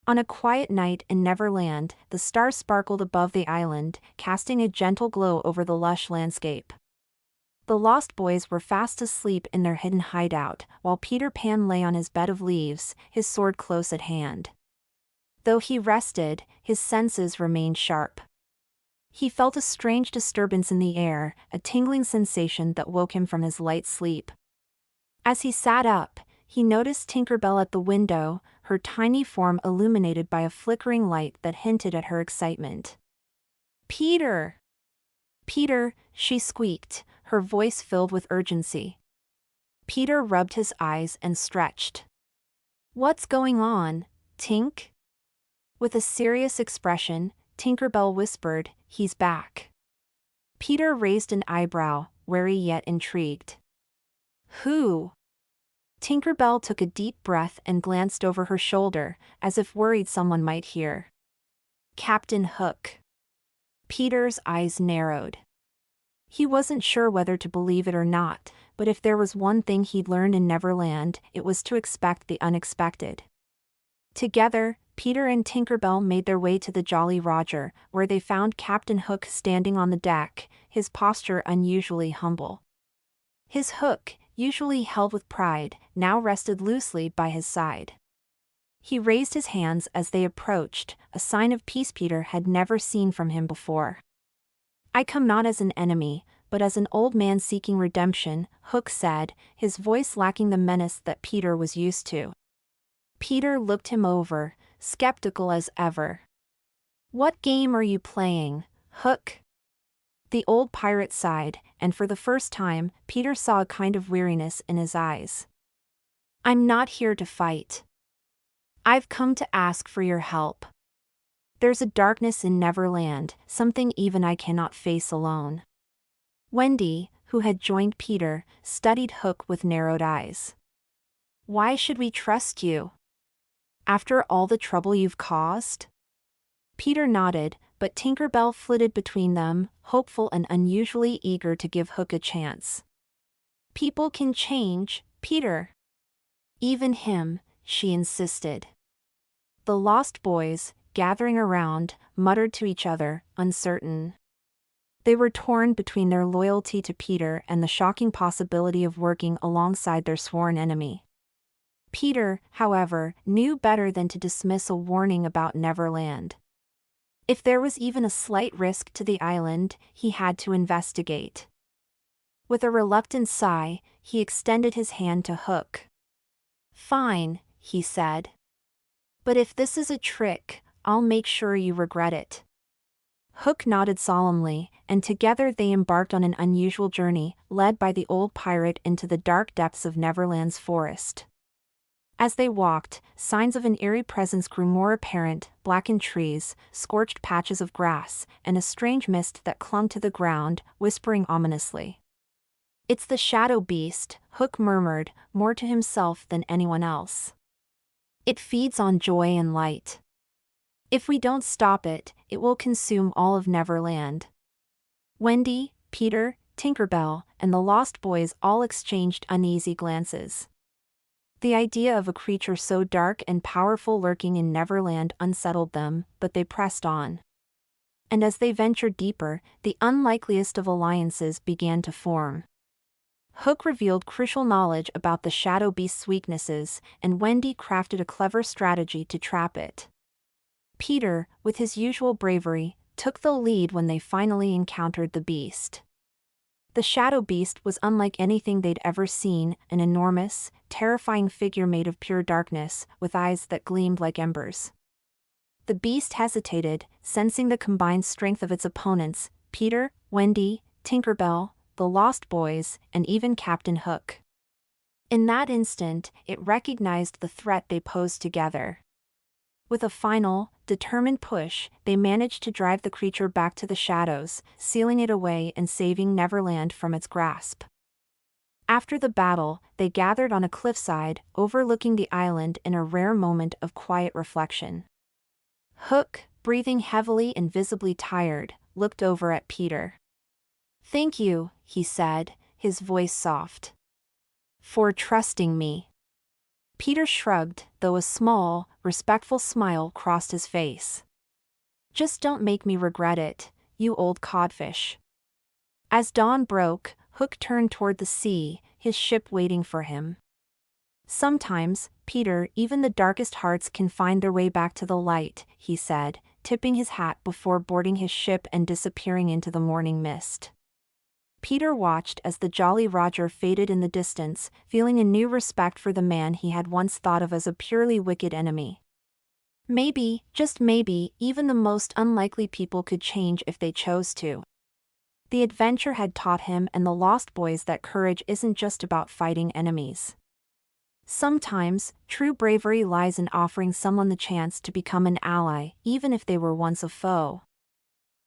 On a quiet night in Neverland, the stars sparkled above the island, casting a gentle glow over the lush landscape. The Lost Boys were fast asleep in their hidden hideout, while Peter Pan lay on his bed of leaves, his sword close at hand. Though he rested, his senses remained sharp. He felt a strange disturbance in the air, a tingling sensation that woke him from his light sleep. As he sat up, he noticed Tinker Bell at the window, her tiny form illuminated by a flickering light that hinted at her excitement. "Peter! Peter," she squeaked, her voice filled with urgency. Peter rubbed his eyes and stretched. "What's going on, Tink?" With a serious expression, Tinker Bell whispered, "He's back." Peter raised an eyebrow, wary yet intrigued. "Who?" Tinker Bell took a deep breath and glanced over her shoulder, as if worried someone might hear. "Captain Hook." Peter's eyes narrowed. He wasn't sure whether to believe it or not, but if there was one thing he'd learned in Neverland, it was to expect the unexpected. Together, Peter and Tinker Bell made their way to the Jolly Roger, where they found Captain Hook standing on the deck, his posture unusually humble. His hook, usually held with pride, now rested loosely by his side. He raised his hands as they approached, a sign of peace Peter had never seen from him before. "I come not as an enemy, but as an old man seeking redemption," Hook said, his voice lacking the menace that Peter was used to. Peter looked him over, skeptical as ever. "What game are you playing, Hook?" The old pirate sighed, and for the first time, Peter saw a kind of weariness in his eyes. "I'm not here to fight. I've come to ask for your help. There's a darkness in Neverland, something even I cannot face alone." Wendy, who had joined Peter, studied Hook with narrowed eyes. "Why should we trust you? After all the trouble you've caused?" Peter nodded, but Tinker Bell flitted between them, hopeful and unusually eager to give Hook a chance. "People can change, Peter." "Even him," she insisted. The Lost Boys, gathering around, muttered to each other, uncertain. They were torn between their loyalty to Peter and the shocking possibility of working alongside their sworn enemy. Peter, however, knew better than to dismiss a warning about Neverland. If there was even a slight risk to the island, he had to investigate. With a reluctant sigh, he extended his hand to Hook. "Fine," he said. "But if this is a trick, I'll make sure you regret it." Hook nodded solemnly, and together they embarked on an unusual journey, led by the old pirate into the dark depths of Neverland's forest. As they walked, signs of an eerie presence grew more apparent: blackened trees, scorched patches of grass, and a strange mist that clung to the ground, whispering ominously. "It's the shadow beast," Hook murmured, more to himself than anyone else. "It feeds on joy and light. If we don't stop it, it will consume all of Neverland." Wendy, Peter, Tinker Bell, and the Lost Boys all exchanged uneasy glances. The idea of a creature so dark and powerful lurking in Neverland unsettled them, but they pressed on. And as they ventured deeper, the unlikeliest of alliances began to form. Hook revealed crucial knowledge about the shadow beast's weaknesses, and Wendy crafted a clever strategy to trap it. Peter, with his usual bravery, took the lead when they finally encountered the beast. The shadow beast was unlike anything they'd ever seen, an enormous, terrifying figure made of pure darkness, with eyes that gleamed like embers. The beast hesitated, sensing the combined strength of its opponents: Peter, Wendy, Tinker Bell, the Lost Boys, and even Captain Hook. In that instant, it recognized the threat they posed together. With a final, determined push, they managed to drive the creature back to the shadows, sealing it away and saving Neverland from its grasp. After the battle, they gathered on a cliffside, overlooking the island in a rare moment of quiet reflection. Hook, breathing heavily and visibly tired, looked over at Peter. "Thank you," he said, his voice soft. "For trusting me." Peter shrugged, though a small, respectful smile crossed his face. Just don't make me regret it, you old codfish. As dawn broke, Hook turned toward the sea, his ship waiting for him. Sometimes, Peter, even the darkest hearts can find their way back to the light, he said, tipping his hat before boarding his ship and disappearing into the morning mist. Peter watched as the Jolly Roger faded in the distance, feeling a new respect for the man he had once thought of as a purely wicked enemy. Maybe, just maybe, even the most unlikely people could change if they chose to. The adventure had taught him and the Lost Boys that courage isn't just about fighting enemies. Sometimes, true bravery lies in offering someone the chance to become an ally, even if they were once a foe.